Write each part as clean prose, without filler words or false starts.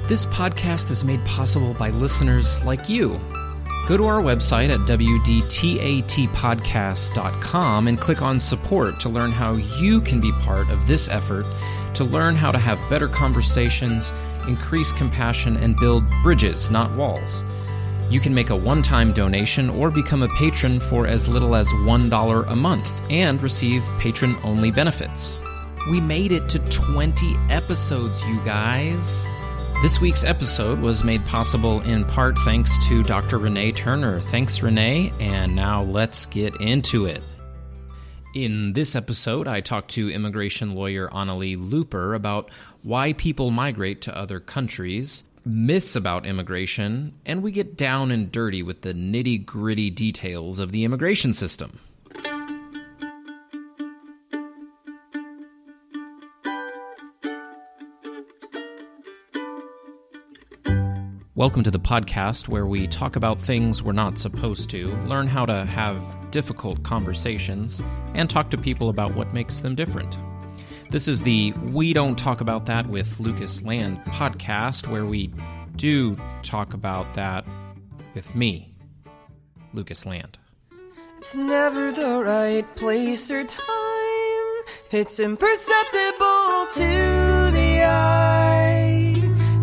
This podcast is made possible by listeners like you. Go to our website at wdtatpodcast.com and click on support to learn how you can be part of this effort to learn how to have better conversations, increase compassion, and build bridges, not walls. You can make a one-time donation or become a patron for as little as $1 a month and receive patron-only benefits. We made it to 20 episodes, you guys. This week's episode was made possible in part thanks to Dr. Renee Turner. Thanks, Renee, and now let's get into it. In this episode, I talked to immigration lawyer Anali Looper about why people migrate to other countries, myths about immigration, and we get down and dirty with the nitty-gritty details of the immigration system. Welcome to the podcast where we talk about things we're not supposed to, learn how to have difficult conversations, and talk to people about what makes them different. This is the We Don't Talk About That with Lucas Land podcast, where we do talk about that with me, Lucas Land. It's never the right place or time. It's imperceptible to the eye.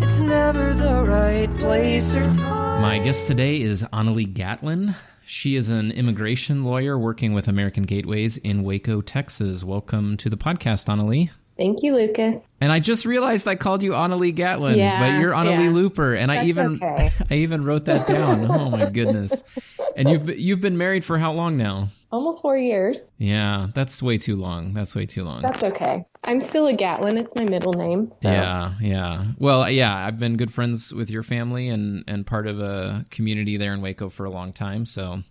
It's never the right place or time. My guest today is Anali Gatlin. She is an immigration lawyer working with American Gateways in Waco, Texas. Welcome to the podcast, Anali. Thank you, Lucas. And I just realized I called you Anali Gatlin, but you're Anali Looper, and I even wrote that down. Oh my goodness! And you've been married for how long now? Almost 4 years. Yeah, that's way too long. That's okay. I'm still a Gatlin. It's my middle name. So. Yeah. Well, yeah, I've been good friends with your family and part of a community there in Waco for a long time. So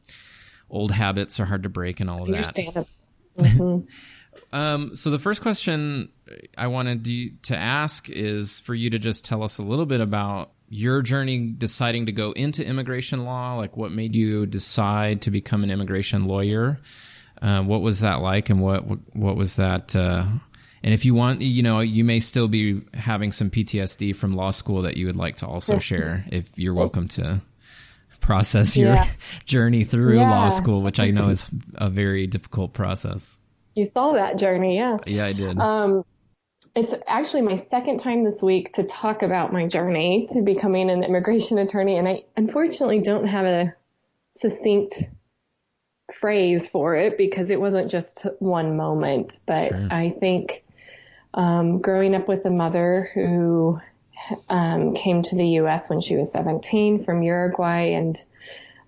old habits are hard to break and all of that. Mm-hmm. So the first question I wanted to ask is for you to just tell us a little bit about your journey deciding to go into immigration law. Like, what made you decide to become an immigration lawyer? What was that like, and what was that? And if you want, you may still be having some PTSD from law school that you would like to also share. If you're welcome to process your journey through law school, which I know is a very difficult process. You saw that journey, yeah. Yeah, I did. It's actually my second time this week to talk about my journey to becoming an immigration attorney, and I unfortunately don't have a succinct phrase for it because it wasn't just one moment. But sure. I think growing up with a mother who came to the U.S. when she was 17 from Uruguay, and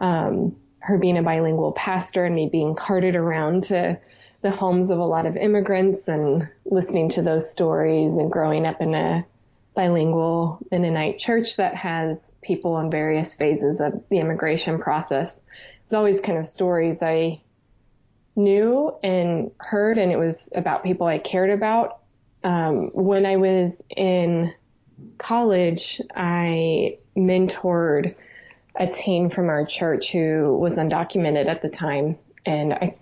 her being a bilingual pastor and me being carted around to the homes of a lot of immigrants and listening to those stories, and growing up in a bilingual Mennonite church that has people on various phases of the immigration process. It's always kind of stories I knew and heard, and it was about people I cared about. When I was in college, I mentored a teen from our church who was undocumented at the time, and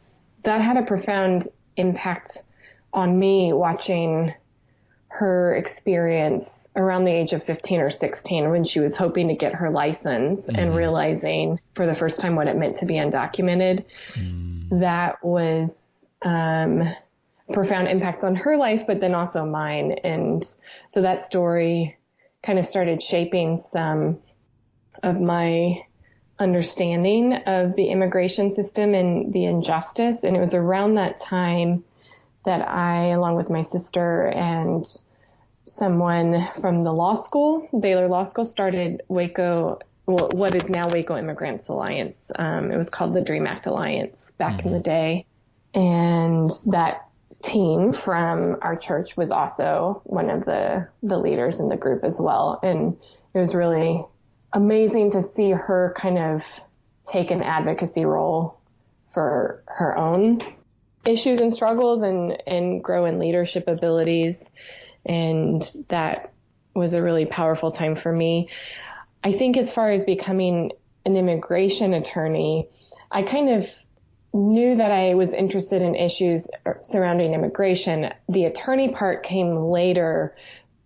that had a profound impact on me, watching her experience around the age of 15 or 16 when she was hoping to get her license and realizing for the first time what it meant to be undocumented. That was a profound impact on her life, but then also mine. And so that story kind of started shaping some of my understanding of the immigration system and the injustice. And it was around that time that I, along with my sister and someone from the law school, Baylor Law School, started what is now Waco Immigrants Alliance. It was called the DREAM Act Alliance back in the day. And that teen from our church was also one of the leaders in the group as well. And it was really amazing to see her kind of take an advocacy role for her own issues and struggles and grow in leadership abilities. And that was a really powerful time for me. I think as far as becoming an immigration attorney, I kind of knew that I was interested in issues surrounding immigration. The attorney part came later.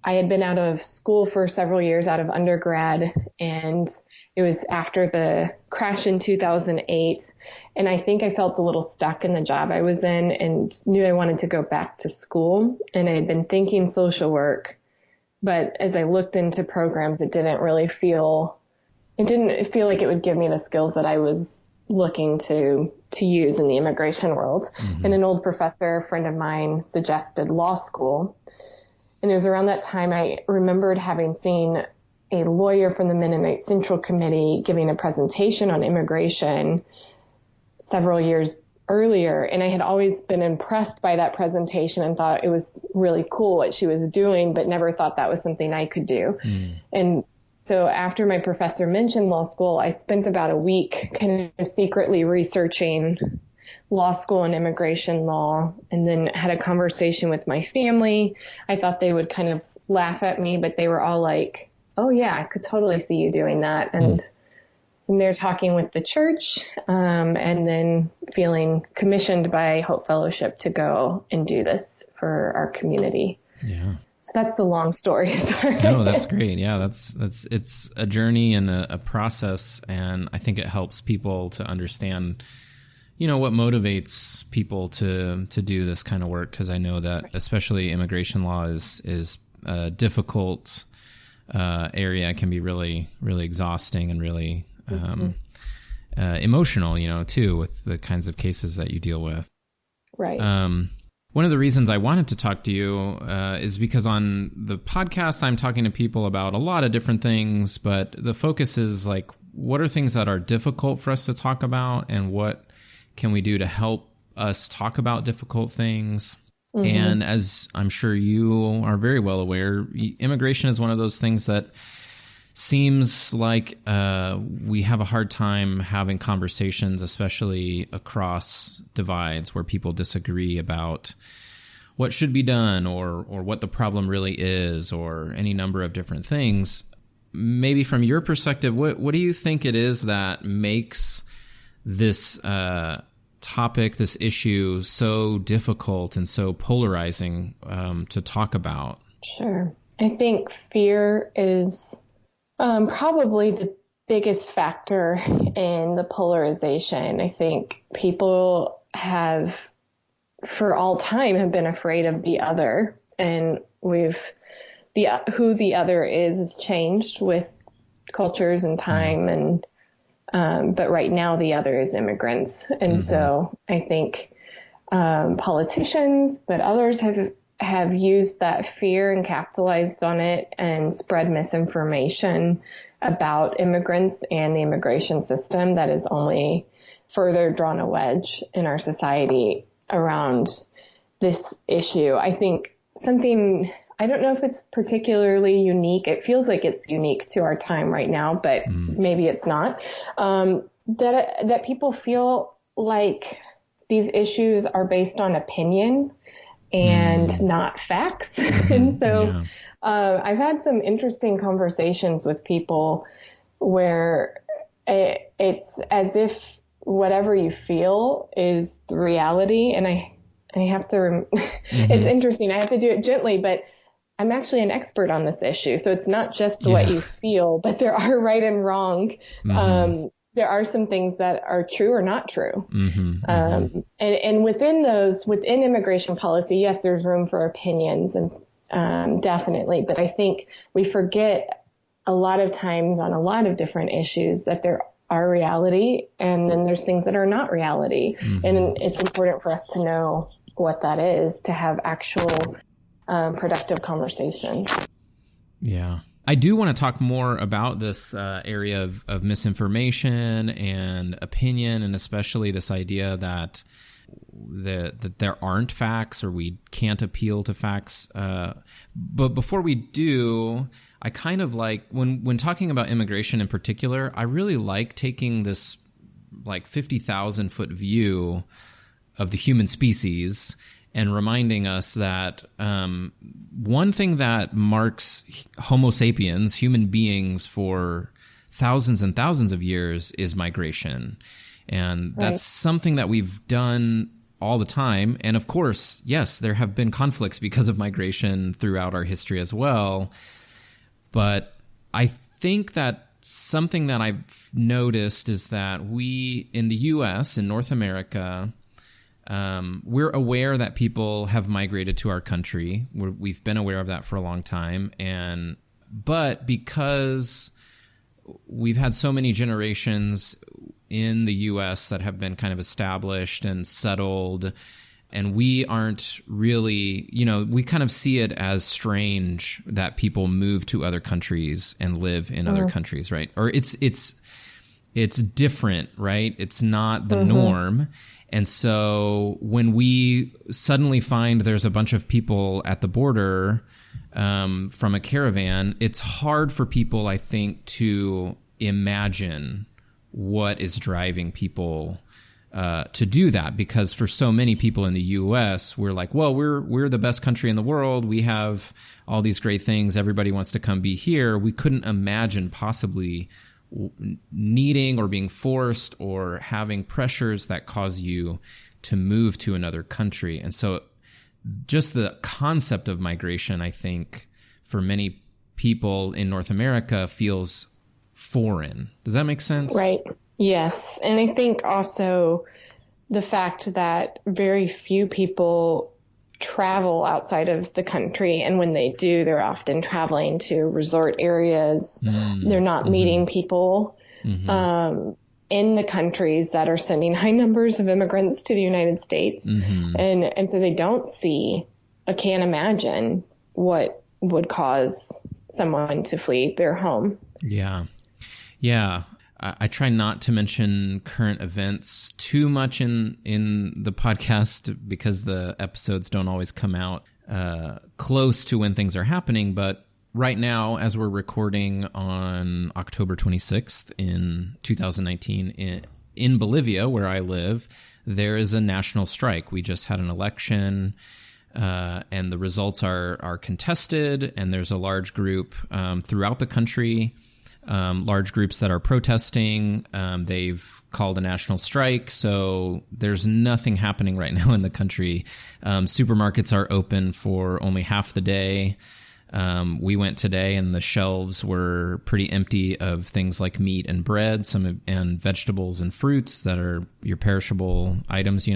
I had been out of school for several years, out of undergrad, and it was after the crash in 2008. And I think I felt a little stuck in the job I was in and knew I wanted to go back to school. And I had been thinking social work, but as I looked into programs, it didn't feel like it would give me the skills that I was looking to use in the immigration world. Mm-hmm. And an old professor, a friend of mine, suggested law school. And it was around that time I remembered having seen a lawyer from the Mennonite Central Committee giving a presentation on immigration several years earlier. And I had always been impressed by that presentation and thought it was really cool what she was doing, but never thought that was something I could do. Mm. And so after my professor mentioned law school, I spent about a week kind of secretly researching law school and immigration law, and then had a conversation with my family. I thought they would kind of laugh at me, but they were all like, oh yeah, I could totally see you doing that. And they're talking with the church, and then feeling commissioned by Hope Fellowship to go and do this for our community. Yeah. So that's the long story. No, that's great. Yeah, it's a journey and a process, and I think it helps people to understand, what motivates people to do this kind of work, because I know that especially immigration law is a difficult area. It can be really, really exhausting and really emotional, too, with the kinds of cases that you deal with. Right. One of the reasons I wanted to talk to you is because on the podcast, I'm talking to people about a lot of different things, but the focus is like, what are things that are difficult for us to talk about, and what can we do to help us talk about difficult things? Mm-hmm. And as I'm sure you are very well aware, immigration is one of those things that seems like we have a hard time having conversations, especially across divides where people disagree about what should be done or what the problem really is, or any number of different things. Maybe from your perspective, what do you think it is that makes this topic, this issue, so difficult and so polarizing to talk about? Sure. I think fear is probably the biggest factor in the polarization. I think people have, for all time, have been afraid of the other, and who the other is changed with cultures and time, and but right now the other is immigrants. And so I think politicians, but others have used that fear and capitalized on it and spread misinformation about immigrants and the immigration system that has only further drawn a wedge in our society around this issue. I think something, I don't know if it's particularly unique. It feels like it's unique to our time right now, but maybe it's not. That people feel like these issues are based on opinion and not facts. And so I've had some interesting conversations with people where it's as if whatever you feel is the reality. And I have to, it's interesting. I have to do it gently, but I'm actually an expert on this issue. So it's not just what you feel, but there are right and wrong. There are some things that are true or not true. And within immigration policy, yes, there's room for opinions, and definitely. But I think we forget a lot of times on a lot of different issues that there are reality, and then there's things that are not reality. And it's important for us to know what that is to have actual productive conversations. Yeah. I do want to talk more about this area of misinformation and opinion, and especially this idea that there aren't facts, or we can't appeal to facts. But before we do, I kind of like, when talking about immigration in particular, I really like taking this like 50,000 foot view of the human species and reminding us that one thing that marks Homo sapiens, human beings, for thousands and thousands of years is migration. And that's something that we've done all the time. And of course, yes, there have been conflicts because of migration throughout our history as well. But I think that something that I've noticed is that we in the U.S., in North America, we're aware that people have migrated to our country. We've been aware of that for a long time. But because we've had so many generations in the U.S. that have been kind of established and settled, and we aren't really, we kind of see it as strange that people move to other countries and live in other countries, right? Or it's different, right? It's not the norm. And so when we suddenly find there's a bunch of people at the border from a caravan, it's hard for people, I think, to imagine what is driving people to do that. Because for so many people in the U.S., we're like, well, we're the best country in the world. We have all these great things. Everybody wants to come be here. We couldn't imagine possibly needing or being forced or having pressures that cause you to move to another country. And so just the concept of migration, I think, for many people in North America feels foreign. Does that make sense? Right. Yes. And I think also the fact that very few people travel outside of the country. And when they do, they're often traveling to resort areas. They're not meeting people in the countries that are sending high numbers of immigrants to the United States. And so they don't see, I can't imagine what would cause someone to flee their home. Yeah. Yeah. I try not to mention current events too much in the podcast because the episodes don't always come out close to when things are happening. But right now, as we're recording on October 26th in 2019 in Bolivia, where I live, there is a national strike. We just had an election, and the results are contested, and there's a large group throughout the country, large groups that are protesting. They've called a national strike, so there's nothing happening right now in the country. Supermarkets are open for only half the day. We went today and the shelves were pretty empty of things like meat and bread, and vegetables and fruits that are your perishable items,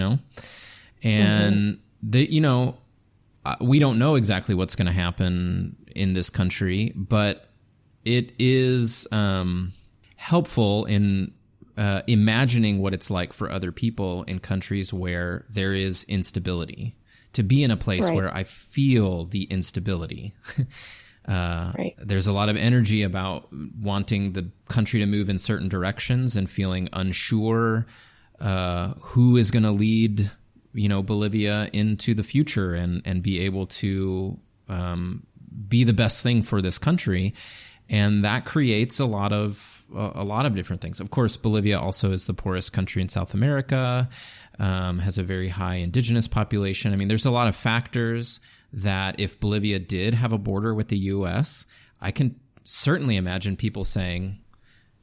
And we don't know exactly what's going to happen in this country, but it is helpful in imagining what it's like for other people in countries where there is instability, to be in a place where I feel the instability. There's a lot of energy about wanting the country to move in certain directions and feeling unsure who is going to lead, Bolivia into the future and be able to be the best thing for this country. And that creates a lot of different things. Of course, Bolivia also is the poorest country in South America, has a very high indigenous population. I mean, there's a lot of factors that if Bolivia did have a border with the U.S., I can certainly imagine people saying,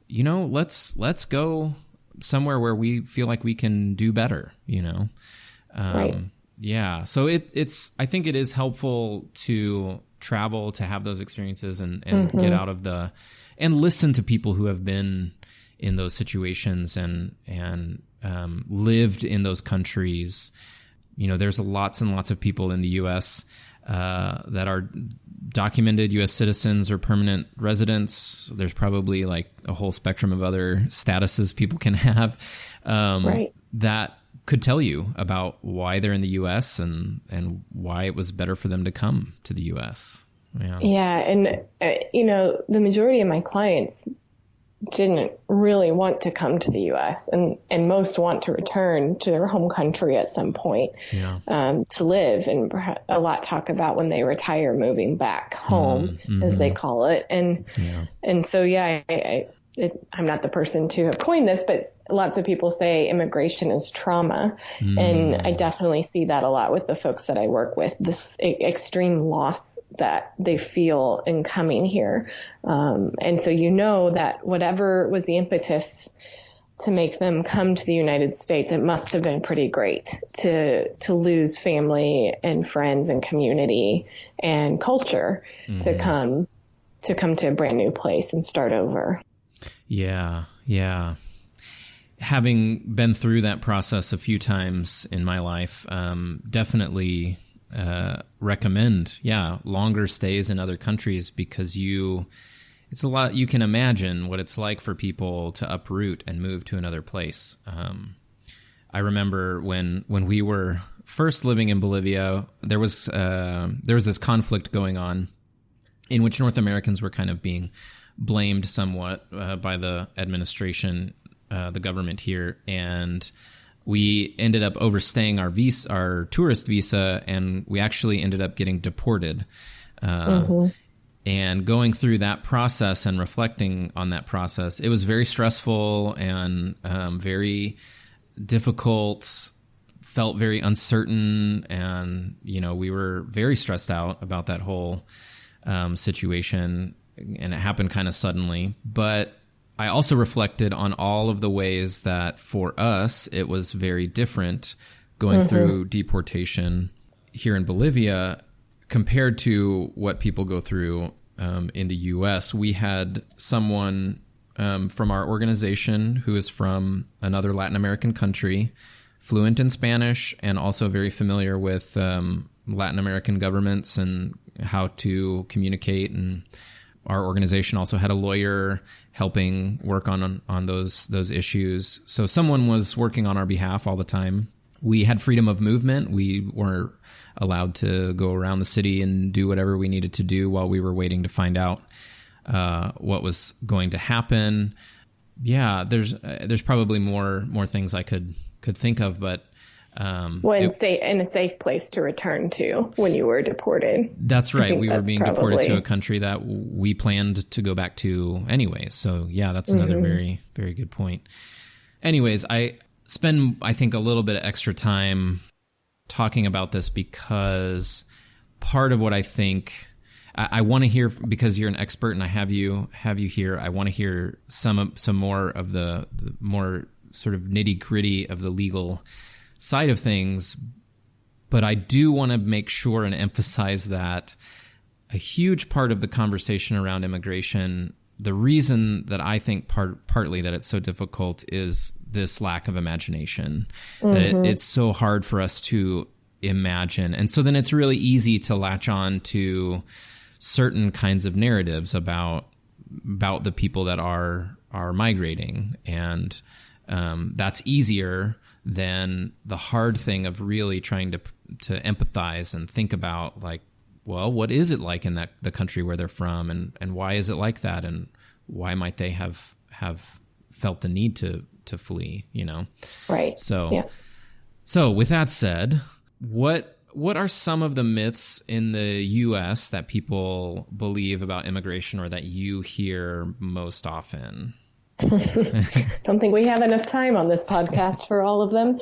let's go somewhere where we feel like we can do better, Yeah. So it's I think it is helpful to travel, to have those experiences and get out of and listen to people who have been in those situations and lived in those countries. There's lots and lots of people in the U.S. That are documented U.S. citizens or permanent residents. There's probably like a whole spectrum of other statuses people can have that could tell you about why they're in the U.S. and why it was better for them to come to the U.S. Yeah. And, the majority of my clients didn't really want to come to the U.S. and most want to return to their home country at some point to live, and a lot talk about when they retire moving back home, as they call it. And so, I'm not the person to have coined this, but lots of people say immigration is trauma. And I definitely see that a lot with the folks that I work with, this extreme loss that they feel in coming here. And so that whatever was the impetus to make them come to the United States, it must have been pretty great to lose family and friends and community and culture to come to a brand new place and start over. Yeah. Having been through that process a few times in my life, definitely recommend, longer stays in other countries, because it's a lot. You can imagine what it's like for people to uproot and move to another place. I remember when we were first living in Bolivia, there was this conflict going on in which North Americans were kind of being blamed somewhat by the administration, the government here, and we ended up overstaying our tourist visa, and we actually ended up getting deported. And going through that process and reflecting on that process, it was very stressful and very difficult, felt very uncertain. And, we were very stressed out about that whole situation, and it happened kind of suddenly. But I also reflected on all of the ways that for us, it was very different going through deportation here in Bolivia compared to what people go through in the U.S. We had someone from our organization who is from another Latin American country, fluent in Spanish, and also very familiar with Latin American governments and how to communicate. And our organization also had a lawyer helping work on those issues. So someone was working on our behalf all the time. We had freedom of movement. We were allowed to go around the city and do whatever we needed to do while we were waiting to find out what was going to happen. Yeah, there's probably more things I could think of, but stay in a safe place to return to when you were deported. That's right. We were being deported to a country that we planned to go back to anyway. So yeah, that's another very, very good point. Anyways, I spend, I think, a little bit of extra time talking about this because part of what I think I want to hear, because you're an expert and I have you here, I want to hear some more of the more sort of nitty-gritty of the legal side of things. But I do want to make sure and emphasize that a huge part of the conversation around immigration, the reason that I think partly that it's so difficult is this lack of imagination. That it's so hard for us to imagine. And so then it's really easy to latch on to certain kinds of narratives about the people that are migrating. And that's easier than the hard thing of really trying to empathize and think about, like, well, what is it like in the country where they're from, and why is it like that, and why might they have felt the need to flee, Right. So with that said, what are some of the myths in the U.S. that people believe about immigration, or that you hear most often? Don't think we have enough time on this podcast for all of them.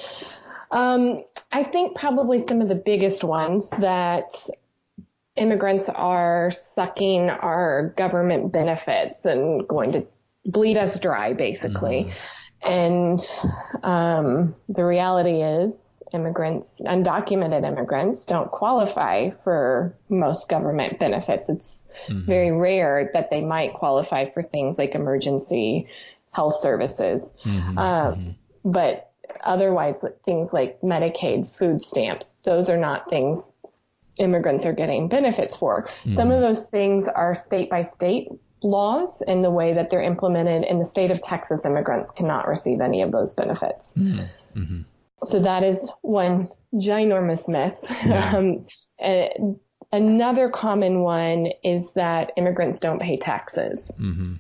I think probably some of the biggest ones that immigrants are sucking our government benefits and going to bleed us dry, basically. And the reality is immigrants, undocumented immigrants, don't qualify for most government benefits. It's very rare that they might qualify for things like emergency health services. But otherwise, things like Medicaid, food stamps, those are not things immigrants are getting benefits for. Some of those things are state by state laws, and the way that they're implemented. In the state of Texas, immigrants cannot receive any of those benefits. So that is one ginormous myth. Yeah. Another common one is that immigrants don't pay taxes. And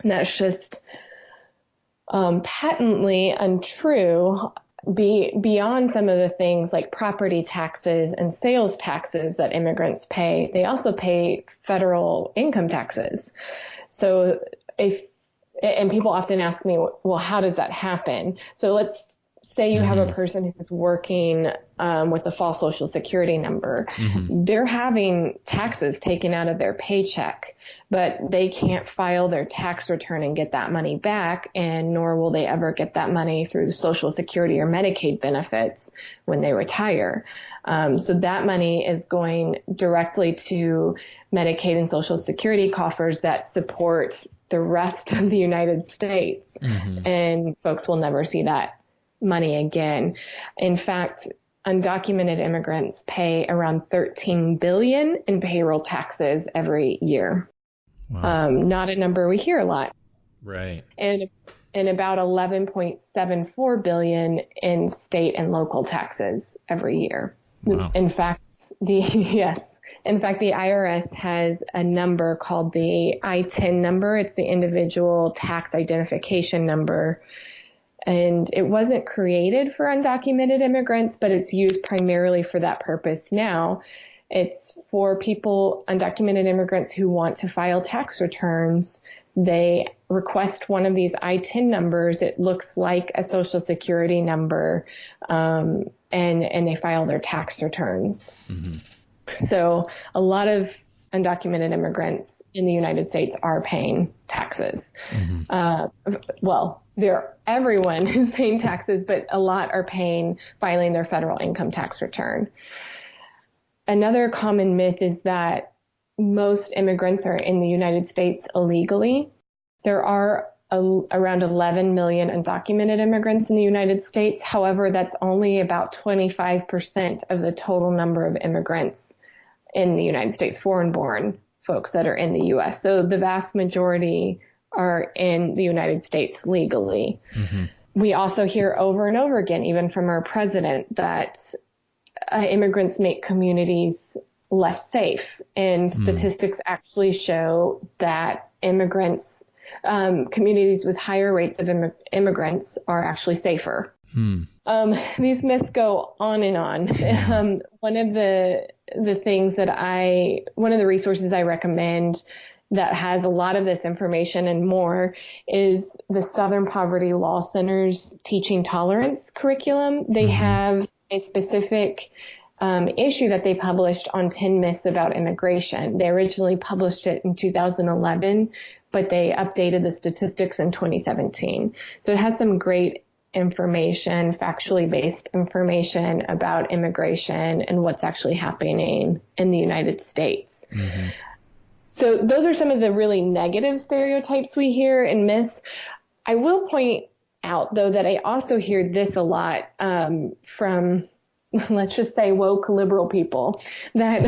that's just patently untrue. Beyond some of the things like property taxes and sales taxes that immigrants pay, they also pay federal income taxes. So and people often ask me, well, how does that happen? So let's say you have a person who's working with a false social security number, they're having taxes taken out of their paycheck, but they can't file their tax return and get that money back, and nor will they ever get that money through the Social Security or Medicaid benefits when they retire. So that money is going directly to Medicaid and Social Security coffers that support the rest of the United States, and folks will never see that money again. In fact, undocumented immigrants pay around $13 billion in payroll taxes every year. Wow. Not a number we hear a lot. Right. And about $11.74 billion in state and local taxes every year. Wow. In fact, the IRS has a number called the I-10 number. It's the individual tax identification number. And it wasn't created for undocumented immigrants, but it's used primarily for that purpose now. It's for people, undocumented immigrants who want to file tax returns. They request one of these I-10 numbers. It looks like a Social Security number, and they file their tax returns. So a lot of undocumented immigrants in the United States are paying taxes. Everyone is paying taxes, but a lot are filing their federal income tax return. Another common myth is that most immigrants are in the United States illegally. There are around 11 million undocumented immigrants in the United States. However, that's only about 25% of the total number of immigrants in the United States, foreign-born folks that are in the U.S. So the vast majority are in the United States legally. We also hear over and over again, even from our president, that immigrants make communities less safe. And statistics actually show that communities with higher rates of immigrants are actually safer. These myths go on and on. One of the resources I recommend that has a lot of this information and more is the Southern Poverty Law Center's Teaching Tolerance curriculum. They have a specific issue that they published on 10 myths about immigration. They originally published it in 2011, but they updated the statistics in 2017. So it has some great information, factually based information about immigration and what's actually happening in the United States. So those are some of the really negative stereotypes we hear and myths. I will point out, though, that I also hear this a lot from, let's just say, woke liberal people that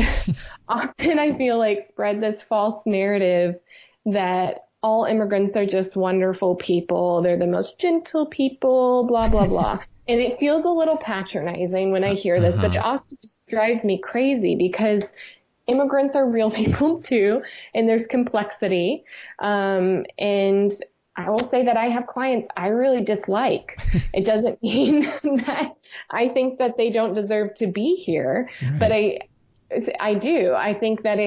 often I feel like spread this false narrative that all immigrants are just wonderful people. They're the most gentle people, blah, blah, blah. And it feels a little patronizing when I hear this, but it also just drives me crazy because immigrants are real people too, and there's complexity. And I will say that I have clients I really dislike. It doesn't mean that I think that they don't deserve to be here, but I do. I think that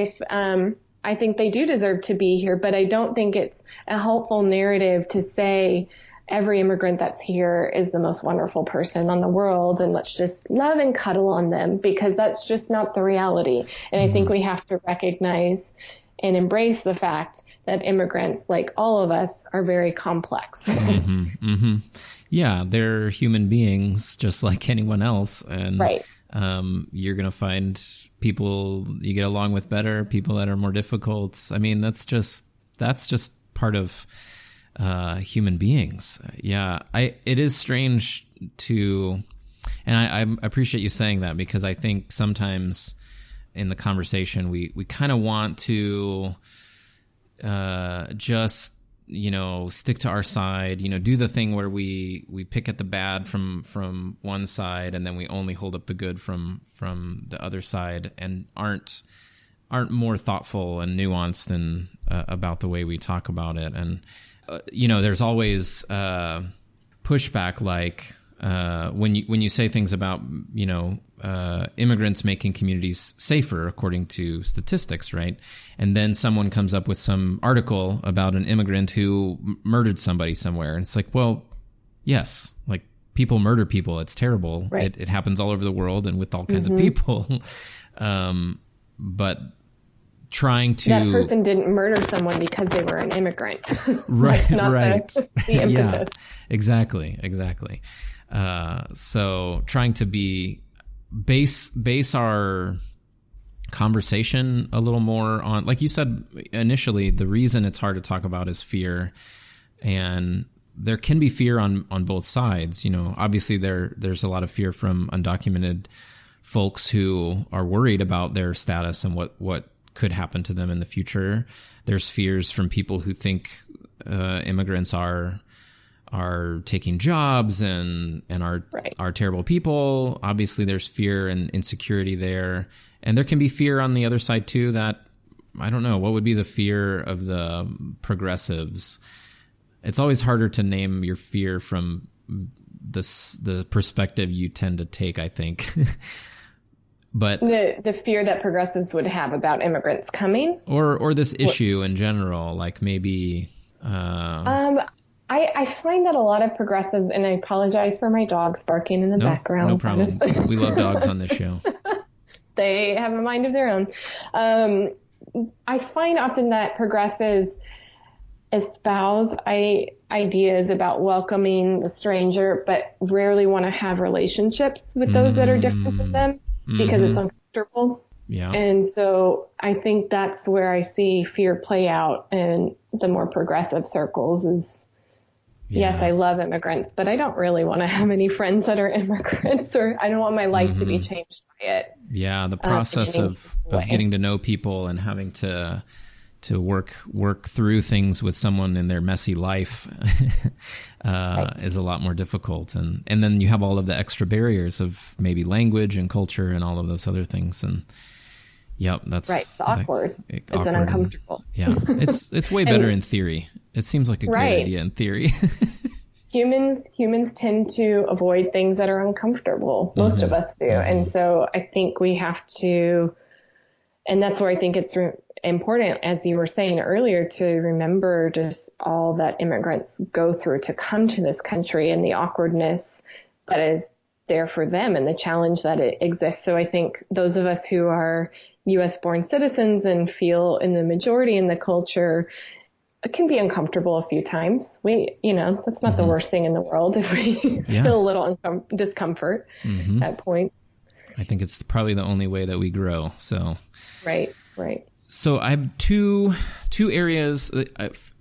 I think they do deserve to be here, but I don't think it's a helpful narrative to say every immigrant that's here is the most wonderful person on the world and let's just love and cuddle on them, because that's just not the reality. And I think we have to recognize and embrace the fact that immigrants, like all of us, are very complex. Yeah, they're human beings just like anyone else. And you're going to find people you get along with better, people that are more difficult. I mean, that's just part of human beings. Yeah, it is strange to, and I appreciate you saying that, because I think sometimes in the conversation we kind of want to just stick to our side, do the thing where we pick at the bad from one side and then we only hold up the good from the other side, and aren't more thoughtful and nuanced and about the way we talk about it. And there's always pushback, like when you say things about immigrants making communities safer according to statistics, right? And then someone comes up with some article about an immigrant who murdered somebody somewhere, and it's like, well, yes, like people murder people. It's terrible. Right. It happens all over the world and with all kinds of people. But trying to... That person didn't murder someone because they were an immigrant. Right, not right. The impetus. Yeah, exactly. So trying to base our conversation a little more on, like you said initially, the reason it's hard to talk about is fear. And there can be fear on both sides. Obviously there's a lot of fear from undocumented folks who are worried about their status and what could happen to them in the future. There's fears from people who think immigrants are taking jobs and are terrible people. Obviously there's fear and insecurity there. And there can be fear on the other side too, that, I don't know, what would be the fear of the progressives? It's always harder to name your fear from the perspective you tend to take, I think. But the fear that progressives would have about immigrants coming, or this issue in general, like maybe. I find that a lot of progressives, and I apologize for my dogs barking in the background. No problem. We love dogs on this show. They have a mind of their own. I find often that progressives espouse ideas about welcoming the stranger, but rarely want to have relationships with those that are different from them because it's uncomfortable. Yeah. And so I think that's where I see fear play out in the more progressive circles is, yes, I love immigrants, but I don't really want to have any friends that are immigrants, or I don't want my life to be changed by it. Yeah, the process of getting to know people and having to work through things with someone in their messy life is a lot more difficult. And then you have all of the extra barriers of maybe language and culture and all of those other things. And that's right. It's awkward. It's uncomfortable. It's way better in theory. It seems like a great idea in theory. Humans tend to avoid things that are uncomfortable. Most of us do. And so I think we have to, and that's where I think it's important, as you were saying earlier, to remember just all that immigrants go through to come to this country and the awkwardness that is there for them and the challenge that it exists. So I think those of us who are U.S. born citizens and feel in the majority in the culture, it can be uncomfortable a few times. That's not the worst thing in the world if we feel a little discomfort at points. I think it's probably the only way that we grow. So Right. So I have two areas.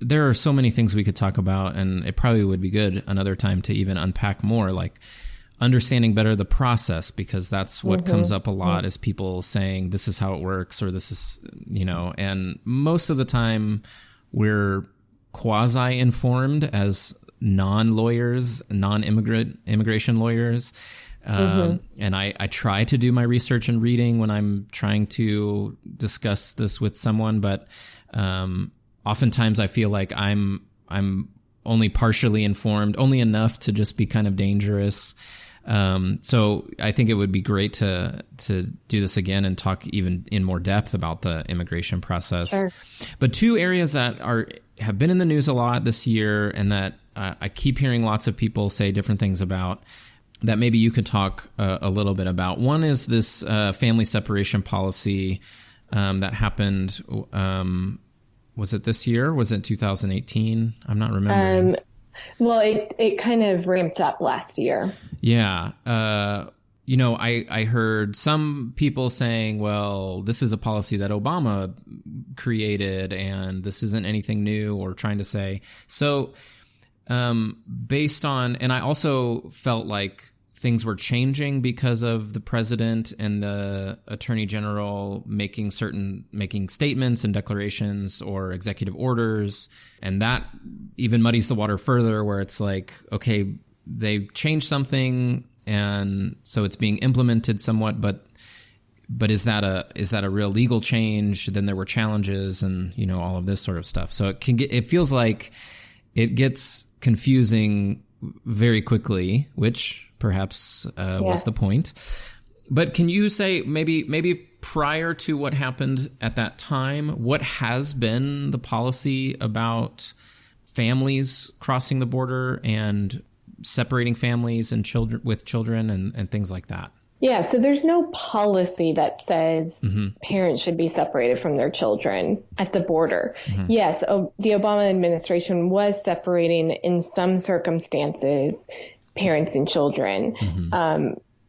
There are so many things we could talk about, and it probably would be good another time to even unpack more, like understanding better the process, because that's what comes up a lot is people saying this is how it works, or this is, and most of the time we're quasi-informed as non-lawyers, immigration lawyers. And I try to do my research and reading when I'm trying to discuss this with someone, but oftentimes I feel like I'm only partially informed, only enough to just be kind of dangerous. So I think it would be great to do this again and talk even in more depth about the immigration process. Sure. But two areas that have been in the news a lot this year, and that I keep hearing lots of people say different things about, that maybe you could talk a little bit about. One is this family separation policy that happened. Was it this year? Was it 2018? I'm not remembering. Well, it kind of ramped up last year. Yeah. I heard some people saying, well, this is a policy that Obama created and this isn't anything new, or trying to say. So based on, and I also felt like things were changing because of the president and the attorney general making statements and declarations or executive orders. And that even muddies the water further, where it's like, okay, they changed something and so it's being implemented somewhat, but is that a real legal change? Then there were challenges and, all of this sort of stuff. So it feels like it gets confusing very quickly, which perhaps was the point. But can you say maybe prior to what happened at that time, what has been the policy about families crossing the border and separating families and children and things like that? Yeah, so there's no policy that says parents should be separated from their children at the border. Yes, the Obama administration was separating in some circumstances parents and children,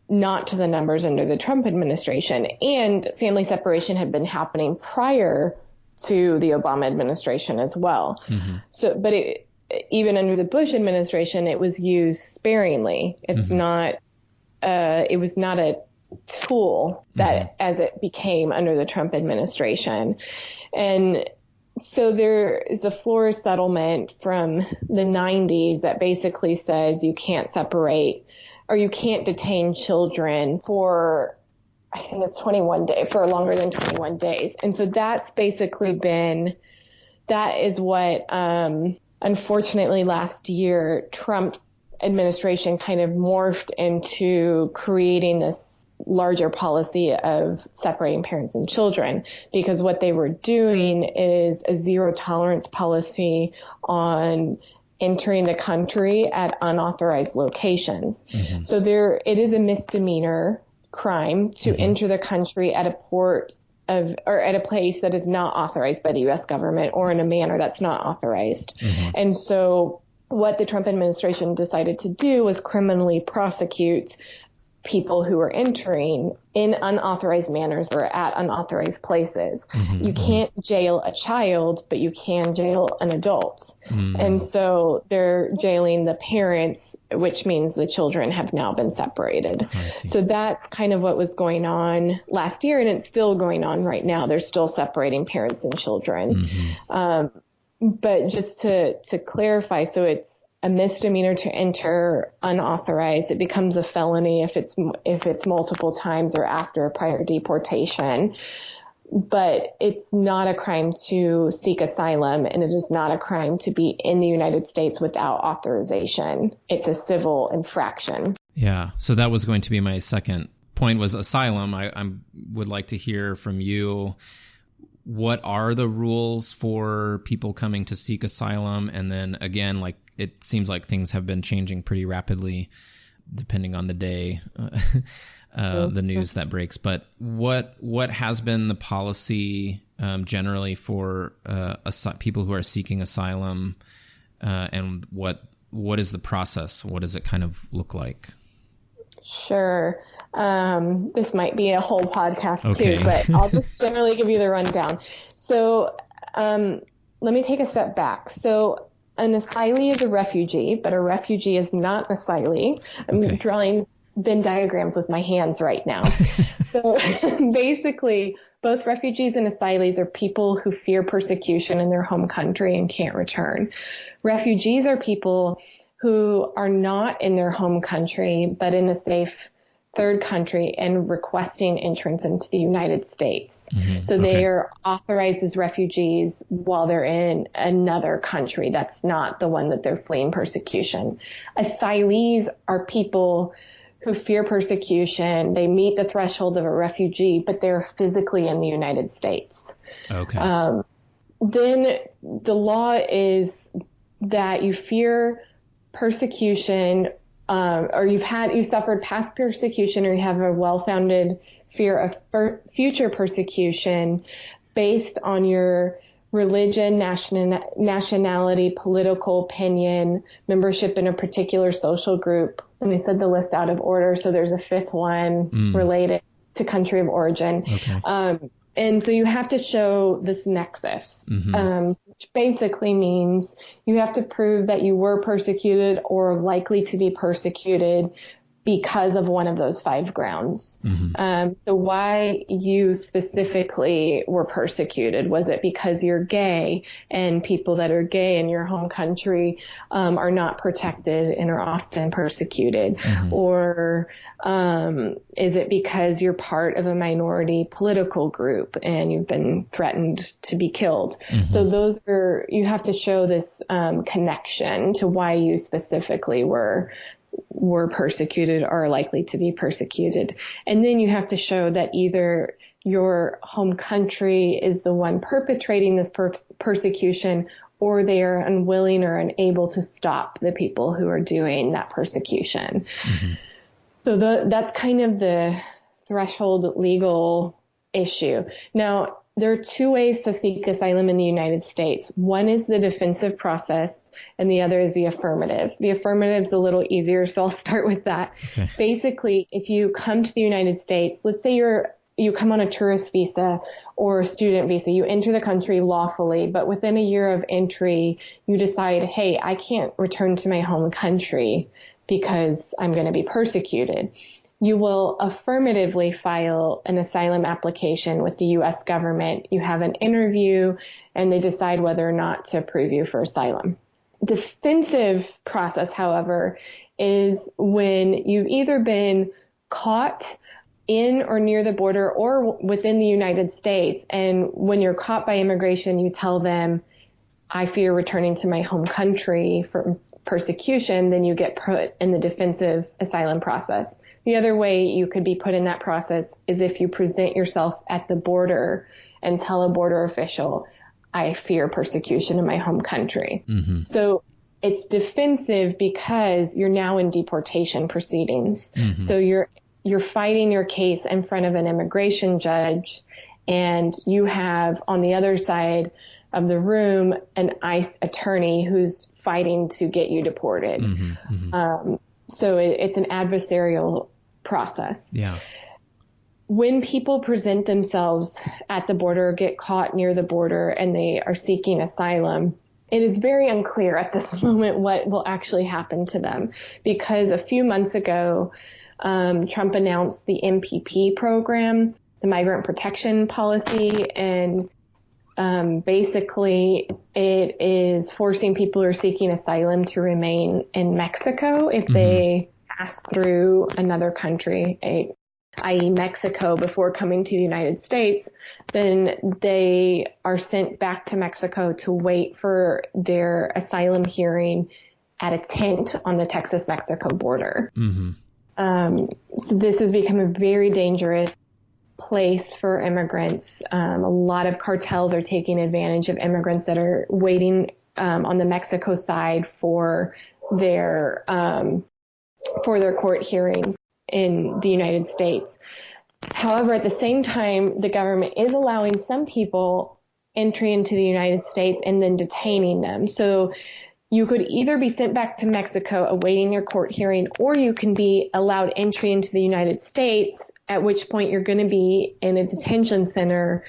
not to the numbers under the Trump administration. And family separation had been happening prior to the Obama administration as well. So, but even under the Bush administration, it was used sparingly. It's not. It was not a tool that as it became under the Trump administration. And so there is a Flores settlement from the 90s that basically says you can't separate or you can't detain children for, I think it's 21 days, for longer than 21 days. And so that's basically that is what, unfortunately last year, Trump administration kind of morphed into creating this larger policy of separating parents and children, because what they were doing is a zero tolerance policy on entering the country at unauthorized locations. So it is a misdemeanor crime to enter the country at a port or at a place that is not authorized by the U.S. government or in a manner that's not authorized. And so what the Trump administration decided to do was criminally prosecute people who are entering in unauthorized manners or at unauthorized places. You can't jail a child, but you can jail an adult. And so they're jailing the parents, which means the children have now been separated. So that's kind of what was going on last year, and it's still going on right now. They're still separating parents and children. But just to clarify, so it's a misdemeanor to enter unauthorized. It becomes a felony if it's multiple times or after a prior deportation. But it's not a crime to seek asylum, and it is not a crime to be in the United States without authorization. It's a civil infraction. Yeah. So that was going to be my second point, was asylum. I would like to hear from you. What are the rules for people coming to seek asylum? And then again, like, it seems like things have been changing pretty rapidly depending on the day, the news that breaks. But what has been the policy generally for people who are seeking asylum, and what is the process? What does it kind of look like? Sure. This might be a whole podcast too, but I'll just generally give you the rundown. So let me take a step back. So an asylee is a refugee, but a refugee is not an asylee. I'm drawing Venn diagrams with my hands right now. So basically, both refugees and asylees are people who fear persecution in their home country and can't return. Refugees are people who are not in their home country, but in a safe third country and requesting entrance into the United States. So they are authorized as refugees while they're in another country. That's not the one that they're fleeing persecution. Asylees are people who fear persecution. They meet the threshold of a refugee, but they're physically in the United States. Then the law is that you fear persecution, or you suffered past persecution, or you have a well-founded fear of future persecution based on your religion, nationality, political opinion, membership in a particular social group. And they said the list out of order, so there's a fifth one related to country of origin. And so you have to show this nexus, which basically means you have to prove that you were persecuted or likely to be persecuted because of one of those 5 grounds. So why you specifically were persecuted? Was it because you're gay and people that are gay in your home country are not protected and are often persecuted? Or is it because you're part of a minority political group and you've been threatened to be killed? So you have to show this connection to why you specifically were persecuted or are likely to be persecuted. And then you have to show that either your home country is the one perpetrating this persecution, or they are unwilling or unable to stop the people who are doing that persecution. Mm-hmm. So that's kind of the threshold legal issue. Now, there are two ways to seek asylum in the United States. One is the defensive process, and the other is the affirmative. The affirmative is a little easier, so I'll start with that. Okay. Basically, if you come to the United States, let's say you come on a tourist visa or a student visa, you enter the country lawfully, but within a year of entry, you decide, hey, I can't return to my home country because I'm going to be persecuted. You will affirmatively file an asylum application with the U.S. government. You have an interview, and they decide whether or not to approve you for asylum. Defensive process, however, is when you've either been caught in or near the border or within the United States, and when you're caught by immigration, you tell them, I fear returning to my home country for persecution, then you get put in the defensive asylum process. The other way you could be put in that process is if you present yourself at the border and tell a border official, I fear persecution in my home country. Mm-hmm. So it's defensive because you're now in deportation proceedings. Mm-hmm. So you're fighting your case in front of an immigration judge, and you have on the other side of the room an ICE attorney who's fighting to get you deported. Mm-hmm. Mm-hmm. So it's an adversarial process. Yeah. When people present themselves at the border, get caught near the border, and they are seeking asylum, it is very unclear at this moment what will actually happen to them, because a few months ago, Trump announced the MPP program, the Migrant Protection Policy, and basically it is forcing people who are seeking asylum to remain in Mexico if they pass through another country, i.e. Mexico, before coming to the United States. Then they are sent back to Mexico to wait for their asylum hearing at a tent on the Texas-Mexico border. Mm-hmm. So this has become a very dangerous place for immigrants. A lot of cartels are taking advantage of immigrants that are waiting on the Mexico side for their court hearings in the United States. However, at the same time, the government is allowing some people entry into the United States and then detaining them. So you could either be sent back to Mexico awaiting your court hearing, or you can be allowed entry into the United States, at which point you're going to be in a detention center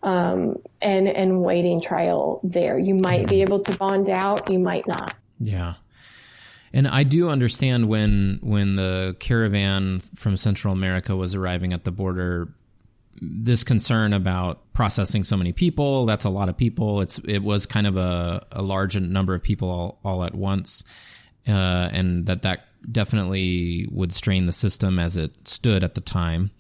and waiting trial there. You might be able to bond out, you might not. Yeah. And I do understand when the caravan from Central America was arriving at the border, this concern about processing so many people. That's a lot of people. It was kind of a large number of people all at once, and that definitely would strain the system as it stood at the time.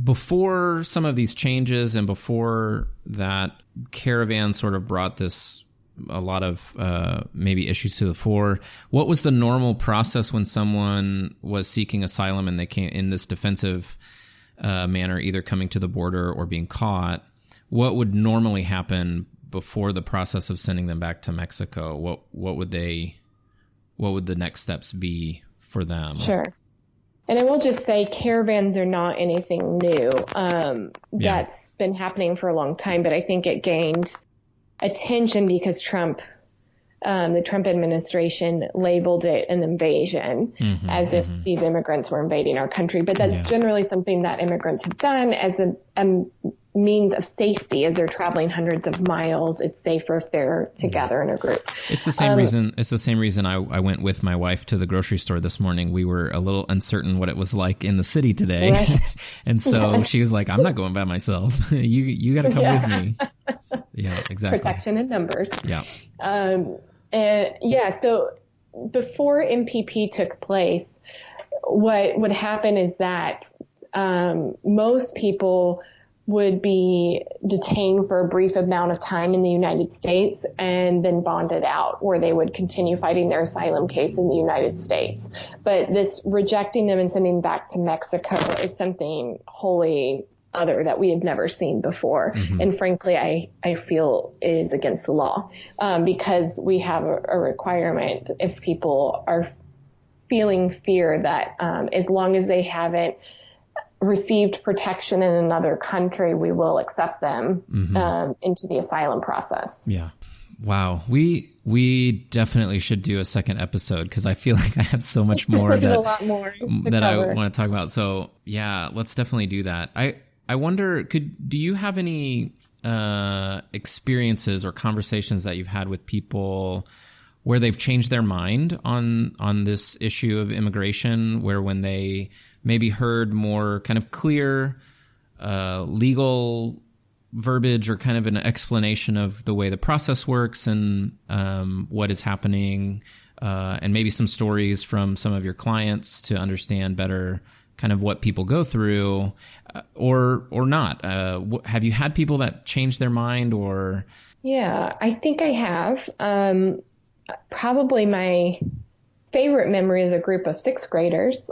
Before some of these changes and before that, caravan sort of brought a lot of maybe issues to the fore. What was the normal process when someone was seeking asylum and they came in this defensive manner, either coming to the border or being caught? What would normally happen before the process of sending them back to Mexico? What would the next steps be for them? Sure. And I will just say caravans are not anything new. That's been happening for a long time, but I think it gained attention because the Trump administration labeled it an invasion, as if these immigrants were invading our country. But that's generally something that immigrants have done as a means of safety. As they're traveling hundreds of miles, it's safer if they're together in a group. It's the same reason. It's the same reason I went with my wife to the grocery store this morning. We were a little uncertain what it was like in the city today, right. And so she was like, "I'm not going by myself. You got to come with me." Yeah, exactly. Protection in numbers. Yeah. So before MPP took place, what would happen is that most people would be detained for a brief amount of time in the United States and then bonded out, where they would continue fighting their asylum case in the United States. But this rejecting them and sending them back to Mexico is something wholly other that we have never seen before. And frankly, I feel is against the law, because we have a requirement if people are feeling fear that as long as they haven't received protection in another country, we will accept them into the asylum process. Yeah. Wow. We definitely should do a second episode, because I feel like I have so much more a lot more that I want to talk about. So yeah, let's definitely do that. I wonder, do you have any experiences or conversations that you've had with people where they've changed their mind on this issue of immigration, where when they maybe heard more kind of clear legal verbiage or kind of an explanation of the way the process works and what is happening, and maybe some stories from some of your clients to understand better kind of what people go through, or not? Have you had people that change their mind? Or Yeah, I think I have. Probably my favorite memory is a group of sixth graders.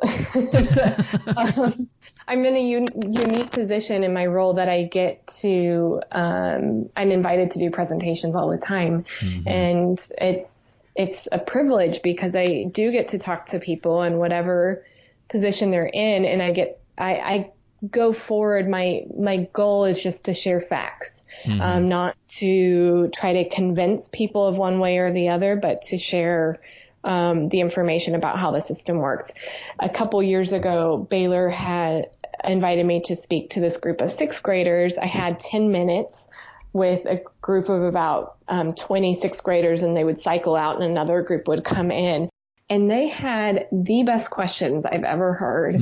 I'm in a unique position in my role that I get to, I'm invited to do presentations all the time. And it's a privilege because I do get to talk to people in whatever position they're in. And I go forward. My goal is just to share facts, not to try to convince people of one way or the other, but to share the information about how the system works. A couple years ago, Baylor had invited me to speak to this group of sixth graders. I had 10 minutes with a group of about 20 sixth graders, and they would cycle out and another group would come in. And they had the best questions I've ever heard.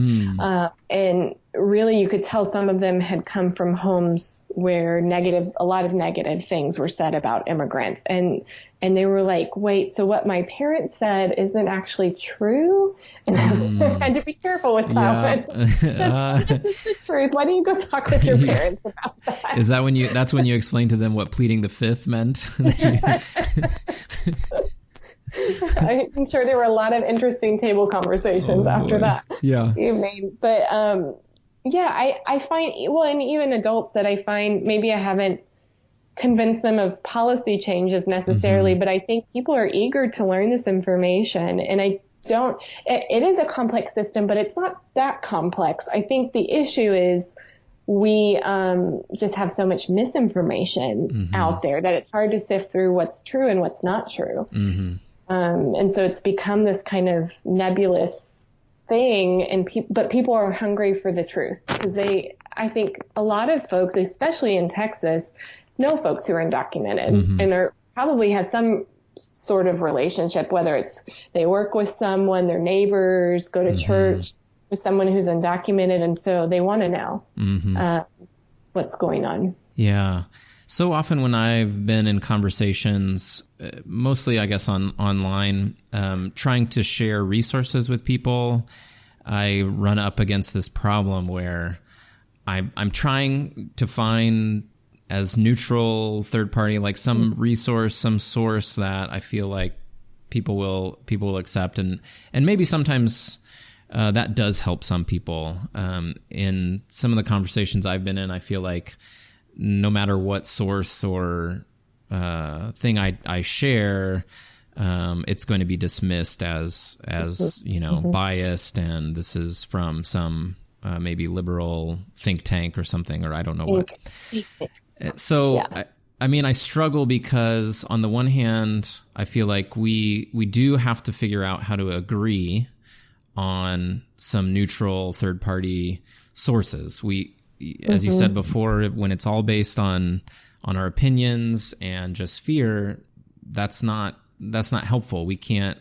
And really, you could tell some of them had come from homes where a lot of negative things were said about immigrants. And they were like, wait, so what my parents said isn't actually true? And I had to be careful with that. Yeah. This is the truth. Why don't you go talk with your parents about that? Is that that's when you explained to them what pleading the fifth meant? I'm sure there were a lot of interesting table conversations after that evening. But I find, and even adults that I find, maybe I haven't convinced them of policy changes necessarily, but I think people are eager to learn this information. And it is a complex system, but it's not that complex. I think the issue is we just have so much misinformation out there that it's hard to sift through what's true and what's not true. And so it's become this kind of nebulous thing, but people are hungry for the truth because I think a lot of folks, especially in Texas, know folks who are undocumented and probably have some sort of relationship, whether it's they work with someone, their neighbors, go to church with someone who's undocumented. And so they want to know what's going on. Yeah. So often when I've been in conversations, mostly I guess online, trying to share resources with people, I run up against this problem where I'm trying to find as neutral third party, like some resource, some source that I feel like people will accept, and maybe sometimes that does help some people. In some of the conversations I've been in, I feel like no matter what source or thing I share, it's going to be dismissed as biased, and this is from some maybe liberal think tank or something, or I don't know what. So I struggle because on the one hand, I feel like we do have to figure out how to agree on some neutral third party sources. As you said before, when it's all based on our opinions and just fear, that's not helpful. We can't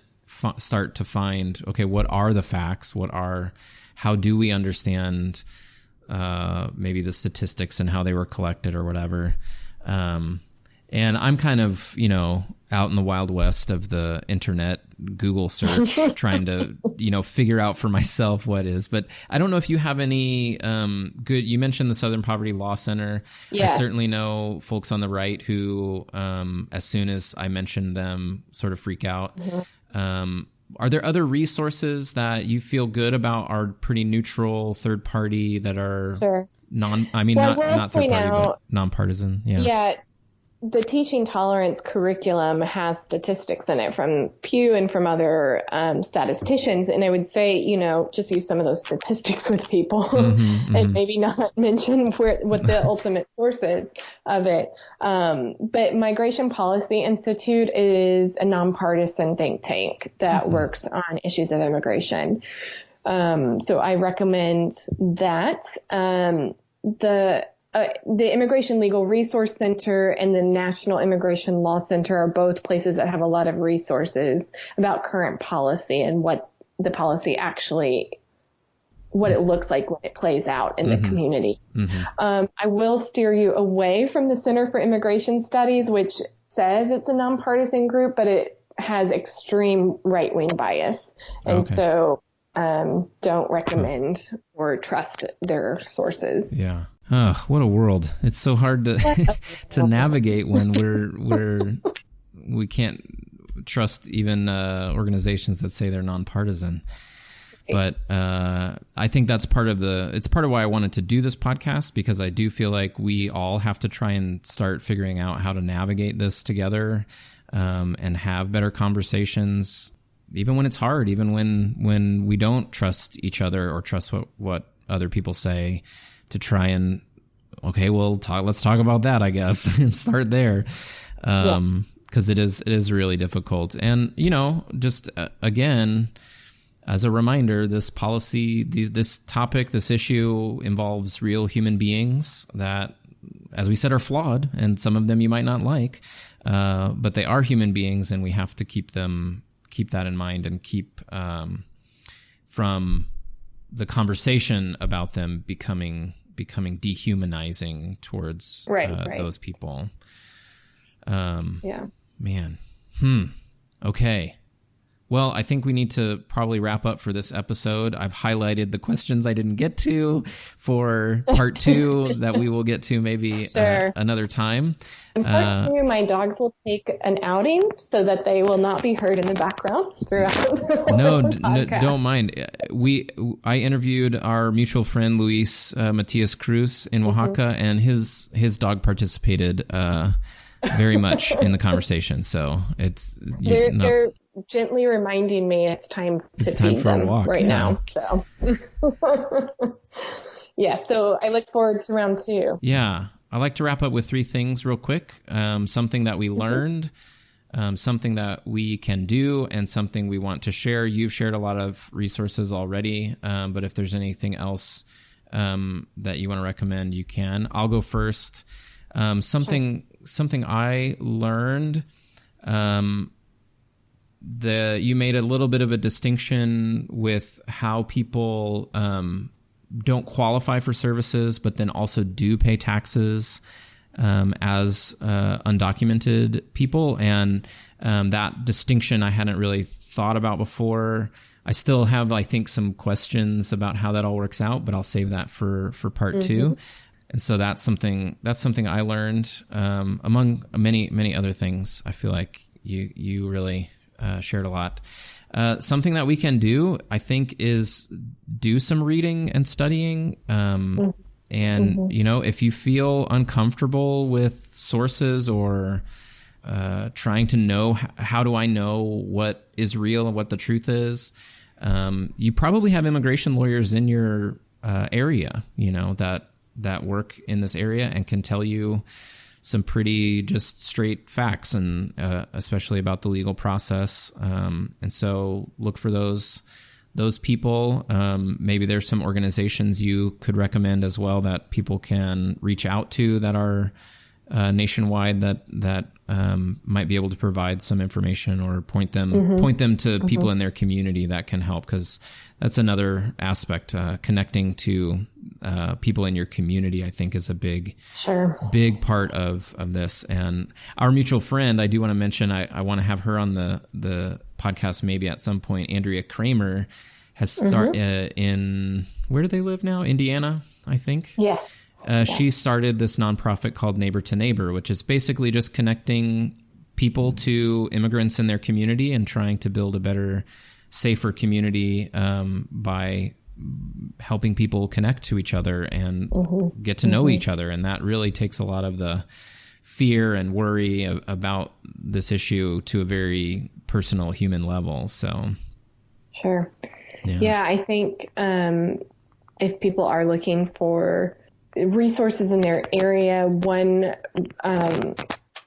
start to find, okay, what are the facts? How do we understand maybe the statistics and how they were collected or whatever? And I'm kind of, out in the Wild West of the internet, Google search, trying to, figure out for myself what is. But I don't know if you have any good, you mentioned the Southern Poverty Law Center. Yeah. I certainly know folks on the right who, as soon as I mention them, sort of freak out. Are there other resources that you feel good about, are pretty neutral third party that are not third party, but nonpartisan. Yeah. Yeah. The teaching tolerance curriculum has statistics in it from Pew and from other statisticians. And I would say, just use some of those statistics with people and maybe not mention what the ultimate source is of it. But Migration Policy Institute is a nonpartisan think tank that works on issues of immigration. So I recommend that. The Immigration Legal Resource Center and the National Immigration Law Center are both places that have a lot of resources about current policy and what the policy actually, what it looks like when it plays out in the community. I will steer you away from the Center for Immigration Studies, which says it's a nonpartisan group, but it has extreme right-wing bias. And so don't recommend or trust their sources. Yeah. Oh, what a world. It's so hard to to navigate when we can't trust even organizations that say they're nonpartisan. But I think that's part of why I wanted to do this podcast, because I do feel like we all have to try and start figuring out how to navigate this together and have better conversations, even when it's hard, even when we don't trust each other or trust what other people say, to try and, let's talk about that, I guess, and start there. Because it is really difficult. And, just again, as a reminder, this policy, this topic, this issue involves real human beings that, as we said, are flawed, and some of them you might not like, but they are human beings, and we have to keep that in mind and keep from the conversation about them becoming dehumanizing towards those people. Man. Okay. Well, I think we need to probably wrap up for this episode. I've highlighted the questions I didn't get to for part 2 that we will get to maybe another time. In part 2, my dogs will take an outing so that they will not be heard in the background throughout. No, don't mind. I interviewed our mutual friend Luis Matias Cruz in Oaxaca, and his dog participated very much in the conversation. So they're gently reminding me it's time to feed them right now. So so I look forward to round 2. Yeah. I like to wrap up with 3 things real quick. Something that we learned, something that we can do, and something we want to share. You've shared a lot of resources already, but if there's anything else that you want to recommend, you can. I'll go first. Something I learned, you made a little bit of a distinction with how people don't qualify for services, but then also do pay taxes as undocumented people. And that distinction I hadn't really thought about before. I still have, I think, some questions about how that all works out, but I'll save that for part 2. And so that's something I learned, among many other things. I feel like you really shared a lot. Something that we can do, I think, is do some reading and studying. And, if you feel uncomfortable with sources or trying to know, how do I know what is real and what the truth is, you probably have immigration lawyers in your area, that work in this area and can tell you some pretty just straight facts, and especially about the legal process. And so look for those people. Maybe there's some organizations you could recommend as well that people can reach out to that are nationwide that might be able to provide some information or point them to people in their community that can help, because that's another aspect. Connecting to people in your community, I think, is a big part of this. And our mutual friend, I do want to mention, I want to have her on the podcast maybe at some point. Andrea Kramer has started in, where do they live now? Indiana, I think. Yes. She started this nonprofit called Neighbor to Neighbor, which is basically just connecting people to immigrants in their community and trying to build a better, safer community by helping people connect to each other and get to know each other. And that really takes a lot of the fear and worry about this issue to a very personal human level. So, sure. Yeah, I think if people are looking for resources in their area, one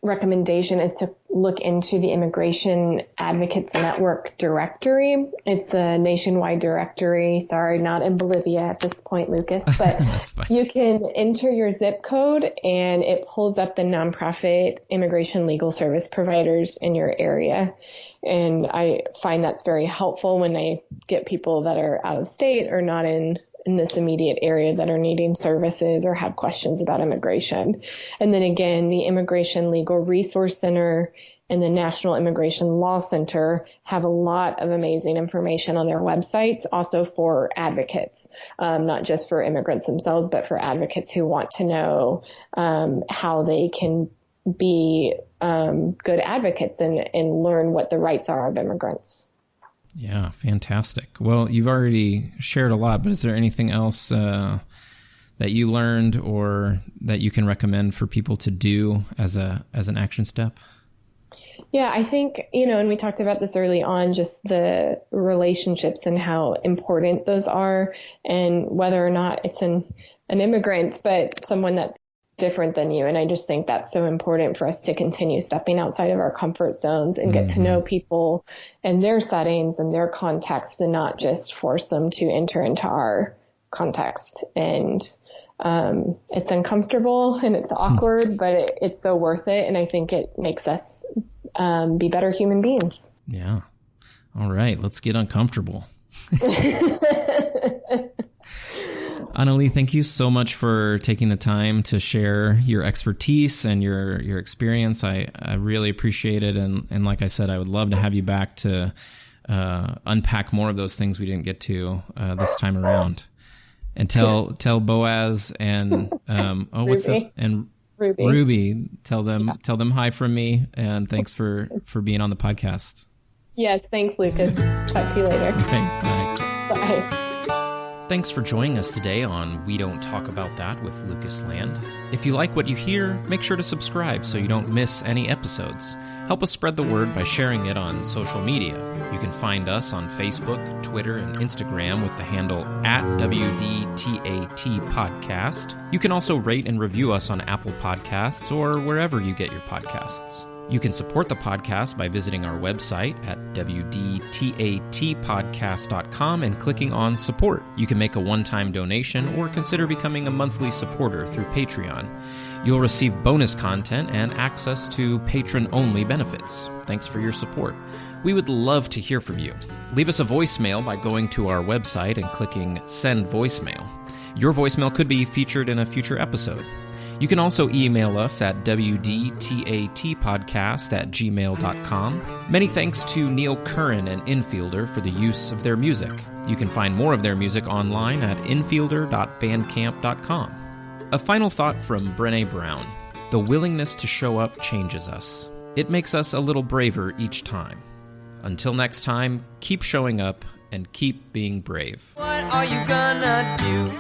recommendation is to look into the Immigration Advocates Network directory. It's a nationwide directory. Sorry, not in Bolivia at this point, Lucas, but you can enter your zip code and it pulls up the nonprofit immigration legal service providers in your area. And I find that's very helpful when I get people that are out of state or not in this immediate area that are needing services or have questions about immigration. And then again, the Immigration Legal Resource Center and the National Immigration Law Center have a lot of amazing information on their websites, also for advocates, not just for immigrants themselves, but for advocates who want to know how they can be good advocates and learn what the rights are of immigrants. Yeah, fantastic. Well, you've already shared a lot, but is there anything else that you learned or that you can recommend for people to do as an action step? Yeah, I think, and we talked about this early on, just the relationships and how important those are, and whether or not it's an immigrant, but someone that's different than you. And I just think that's so important for us to continue stepping outside of our comfort zones and get to know people and their settings and their contexts, and not just force them to enter into our context. And it's uncomfortable and it's awkward, but it's so worth it. And I think it makes us be better human beings. Yeah. All right. Let's get uncomfortable. Anali, thank you so much for taking the time to share your expertise and your experience. I really appreciate it. And like I said, I would love to have you back to unpack more of those things we didn't get to this time around. And tell Boaz and Ruby, tell them hi from me, and thanks for being on the podcast. Yes, thanks, Lucas. Talk to you later. Okay, bye. Bye. Thanks for joining us today on We Don't Talk About That with Lucas Land. If you like what you hear, make sure to subscribe so you don't miss any episodes. Help us spread the word by sharing it on social media. You can find us on Facebook, Twitter, and Instagram with the handle @WDTAT Podcast. You can also rate and review us on Apple Podcasts or wherever you get your podcasts. You can support the podcast by visiting our website at wdtatpodcast.com and clicking on support. You can make a one-time donation or consider becoming a monthly supporter through Patreon. You'll receive bonus content and access to patron-only benefits. Thanks for your support. We would love to hear from you. Leave us a voicemail by going to our website and clicking Send Voicemail. Your voicemail could be featured in a future episode. You can also email us at wdtatpodcast@gmail.com. Many thanks to Neil Curran and Infielder for the use of their music. You can find more of their music online at infielder.bandcamp.com. A final thought from Brené Brown. The willingness to show up changes us. It makes us a little braver each time. Until next time, keep showing up and keep being brave. What are you gonna do?